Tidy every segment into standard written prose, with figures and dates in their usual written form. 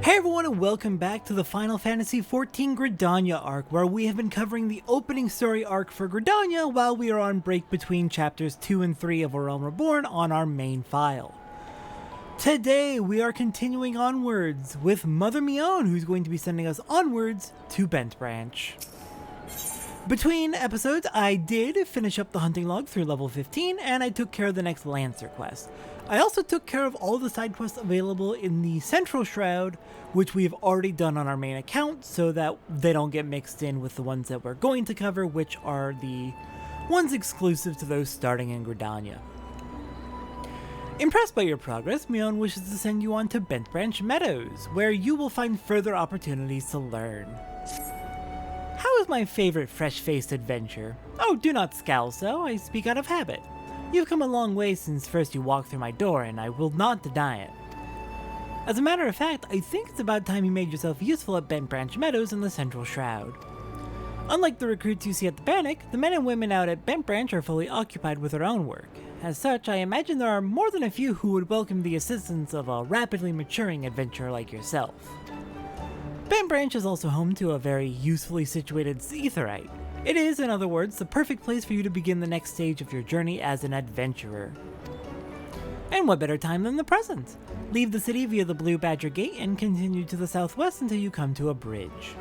Hey everyone, and welcome back to the Final Fantasy XIV Gridania arc, where we have been covering the opening story arc for Gridania while we are on break between chapters 2 and 3 of A Realm Reborn on our main file. Today we are continuing onwards with Mother Mion, who's going to be sending us onwards to Bentbranch. Between episodes, I did finish up the hunting log through level 15, and I took care of the next Lancer quest. I also took care of all the side quests available in the Central Shroud, which we've already done on our main account, so that they don't get mixed in with the ones that we're going to cover, which are the ones exclusive to those starting in Gridania. Impressed by your progress, Mion wishes to send you on to Bentbranch Meadows, where you will find further opportunities to learn. How is my favorite fresh-faced adventure? Oh, do not scowl so, I speak out of habit. You've come a long way since first you walked through my door, and I will not deny it. As a matter of fact, I think it's about time you made yourself useful at Bentbranch Meadows in the Central Shroud. Unlike the recruits you see at the Bannock, the men and women out at Bentbranch are fully occupied with their own work. As such, I imagine there are more than a few who would welcome the assistance of a rapidly maturing adventurer like yourself. Bentbranch is also home to a very usefully situated aetheryte. It is, in other words, the perfect place for you to begin the next stage of your journey as an adventurer. And what better time than the present? Leave the city via the Blue Badger Gate and continue to the southwest until you come to a bridge.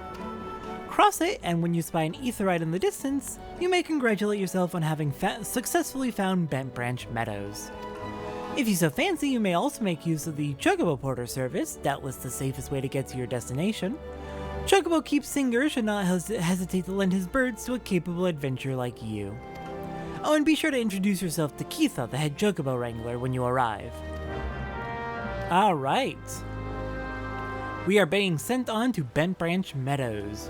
Cross it, and when you spy an aetheryte in the distance, you may congratulate yourself on having successfully found Bentbranch Meadows. If you so fancy, you may also make use of the Chocobo Porter service, doubtless the safest way to get to your destination. Chocobo Keep Singer should not hesitate to lend his birds to a capable adventurer like you. Oh, and be sure to introduce yourself to Keitha, the head Chocobo Wrangler, when you arrive. Alright. We are being sent on to Bentbranch Meadows.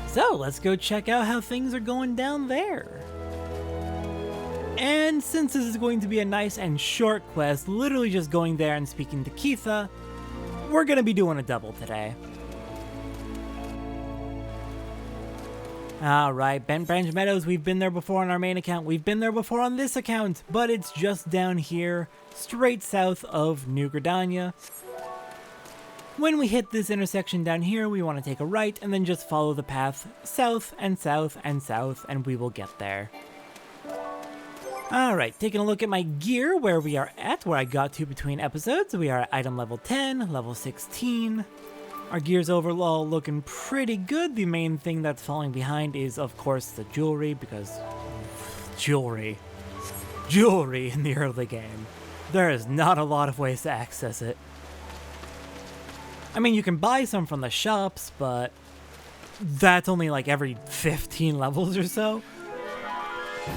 So, let's go check out how things are going down there. And since this is going to be a nice and short quest, literally just going there and speaking to Keitha, we're going to be doing a double today. Alright, Bentbranch Meadows, we've been there before on our main account, we've been there before on this account, but it's just down here, straight south of New Gridania. When we hit this intersection down here, we want to take a right and then just follow the path south and south and south, and we will get there. Alright, taking a look at my gear, where we are at, where I got to between episodes. We are at item level 10, level 16. Our gear's overall looking pretty good. The main thing that's falling behind is, of course, the jewelry, because jewelry in the early game. There is not a lot of ways to access it. I mean, you can buy some from the shops, but that's only like every 15 levels or so.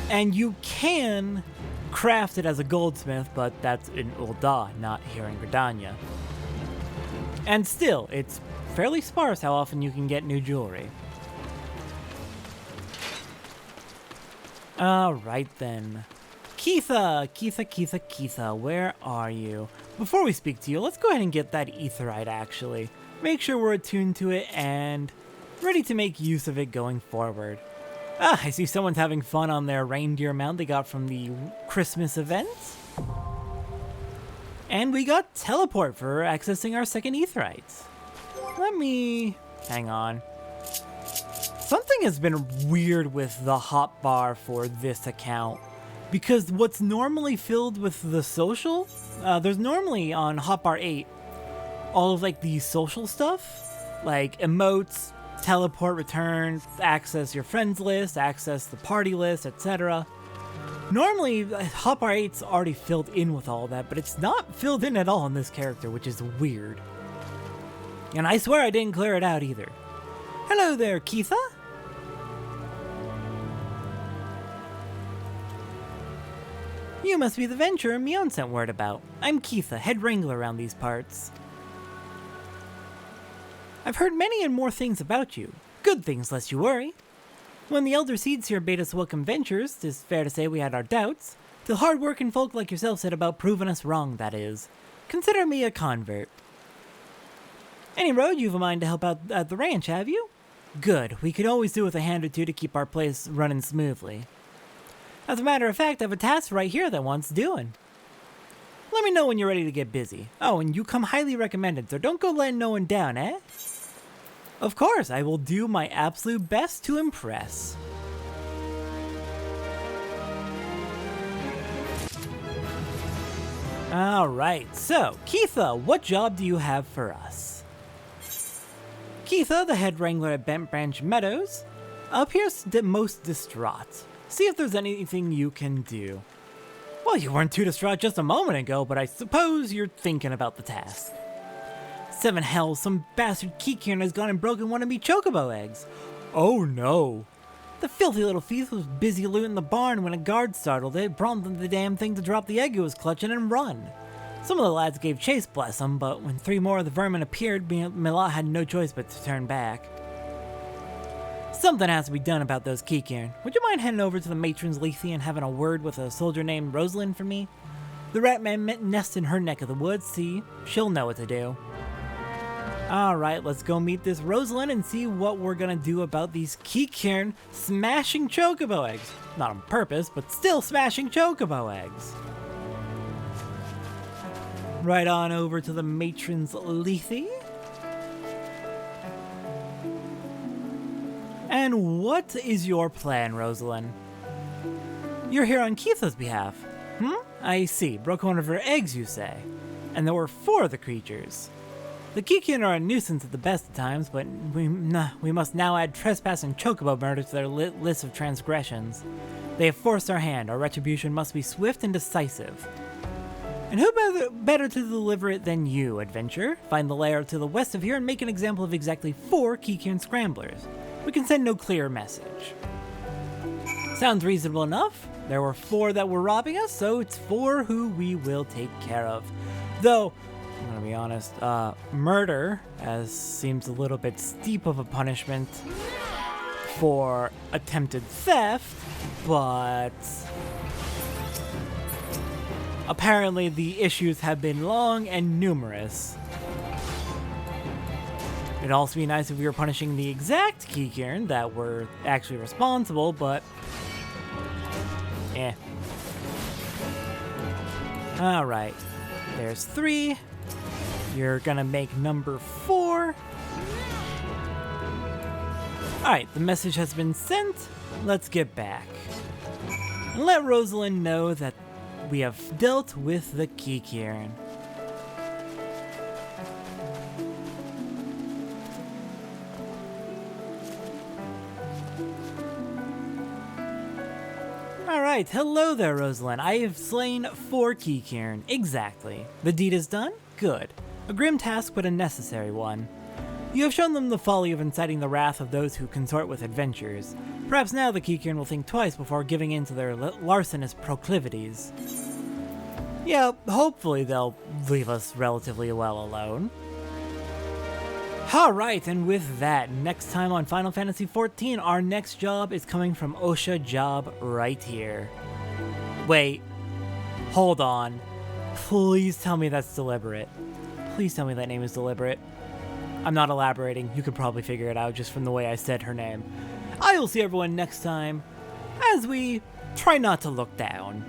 And you can craft it as a goldsmith, but that's in Ul'dah, not here in Gridania. And still, it's fairly sparse how often you can get new jewelry. Alright then. Keitha, where are you? Before we speak to you, let's go ahead and get that aetheryte actually. Make sure we're attuned to it and ready to make use of it going forward. Ah, I see someone's having fun on their reindeer mount they got from the Christmas event. And we got teleport for accessing our second aetheryte. Hang on. Something has been weird with the hotbar for this account. Because what's normally filled with the social, there's normally on hotbar 8, all of like the social stuff, like emotes, teleport, return, access your friends list, access the party list, etc. Normally, hotbar 8's already filled in with all that, but it's not filled in at all in this character, which is weird. And I swear I didn't clear it out either. Hello there, Keitha? You must be the venturer Mion sent word about. I'm Keitha, head wrangler around these parts. I've heard many and more things about you. Good things, lest you worry. When the Elder Seeds here bade us welcome ventures, 'tis fair to say we had our doubts, till hard-working folk like yourself set about proving us wrong, that is. Consider me a convert. Any road you've a mind to help out at the ranch, have you? Good, we could always do with a hand or two to keep our place running smoothly. As a matter of fact, I have a task right here that wants doing. Let me know when you're ready to get busy. Oh, and you come highly recommended, so don't go letting no one down, eh? Of course, I will do my absolute best to impress. Alright, so, Keitha, what job do you have for us? Keitha, the head wrangler at Bentbranch Meadows, appears most distraught. See if there's anything you can do. Well, you weren't too distraught just a moment ago, but I suppose you're thinking about the task. 7 hells, some bastard Kikirn has gone and broken one of me chocobo eggs. Oh no. The filthy little thief was busy looting the barn when a guard startled it, prompting the damn thing to drop the egg it was clutching and run. Some of the lads gave chase, bless them, but when 3 more of the vermin appeared, Milat had no choice but to turn back. Something has to be done about those Kikirn. Would you mind heading over to the matron's Lethe and having a word with a soldier named Rosalind for me? The Ratman nests in her neck of the woods, see? She'll know what to do. Alright, let's go meet this Rosalind and see what we're gonna do about these Kikirn smashing chocobo eggs. Not on purpose, but still smashing chocobo eggs. Right on over to the matron's Lethe. And what is your plan, Rosalind? You're here on Keitha's behalf. I see. Broke one of her eggs, you say. And there were 4 of the creatures. The Kikirn are a nuisance at the best of times, but we must now add trespass and chocobo murder to their list of transgressions. They have forced our hand. Our retribution must be swift and decisive. And who better to deliver it than you, adventurer? Find the lair to the west of here and make an example of exactly 4 Kikirn scramblers. We can send no clearer message. Sounds reasonable enough. There were 4 that were robbing us, so it's 4 who we will take care of. Though, I'm gonna be honest, murder seems a little bit steep of a punishment for attempted theft, but apparently the issues have been long and numerous. It'd also be nice if we were punishing the exact Kikirn that were actually responsible, but eh. Alright, there's 3. You're gonna make number 4. Alright, the message has been sent. Let's get back. And let Rosalind know that we have dealt with the Kikirn. Alright, hello there, Rosalind. I have slain 4 Kikirn. Exactly. The deed is done? Good. A grim task, but a necessary one. You have shown them the folly of inciting the wrath of those who consort with adventurers. Perhaps now the Kikirn will think twice before giving in to their larcenous proclivities. Yeah, hopefully they'll leave us relatively well alone. Alright, and with that, next time on Final Fantasy XIV, our next job is coming from Osha Job right here. Wait, hold on. Please tell me that's deliberate. Please tell me that name is deliberate. I'm not elaborating, you could probably figure it out just from the way I said her name. I will see everyone next time, as we try not to look down.